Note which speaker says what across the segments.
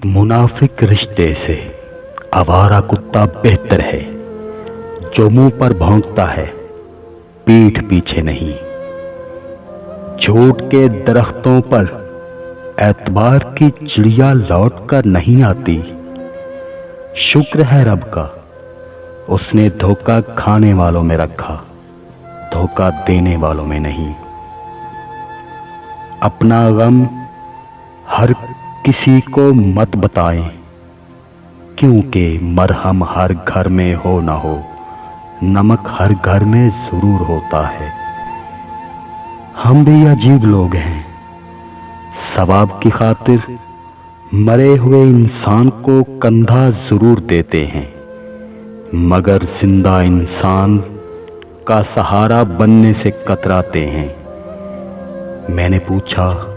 Speaker 1: मुनाफिक रिश्ते से आवारा कुत्ता बेहतर है, जो मुंह पर भौंकता है, पीठ पीछे नहीं। झूठ के दरख्तों पर एतबार की चिड़िया लौट कर नहीं आती। शुक्र है रब का, उसने धोखा खाने वालों में रखा, धोखा देने वालों में नहीं। अपना गम हर किसी को मत बताएं, क्योंकि मरहम हर घर में हो ना हो, नमक हर घर में जरूर होता है। हम भी अजीब लोग हैं, सवाब की खातिर मरे हुए इंसान को कंधा जरूर देते हैं, मगर जिंदा इंसान का सहारा बनने से कतराते हैं। मैंने पूछा,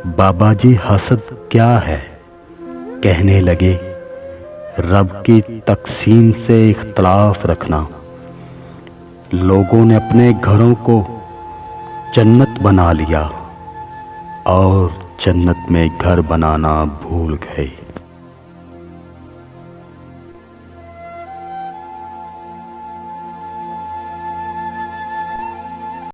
Speaker 1: बाबा जी हसद क्या है? कहने लगे, रब की तकसीम से इख्तलाफ रखना। लोगों ने अपने घरों को जन्नत बना लिया और जन्नत में घर बनाना भूल गए।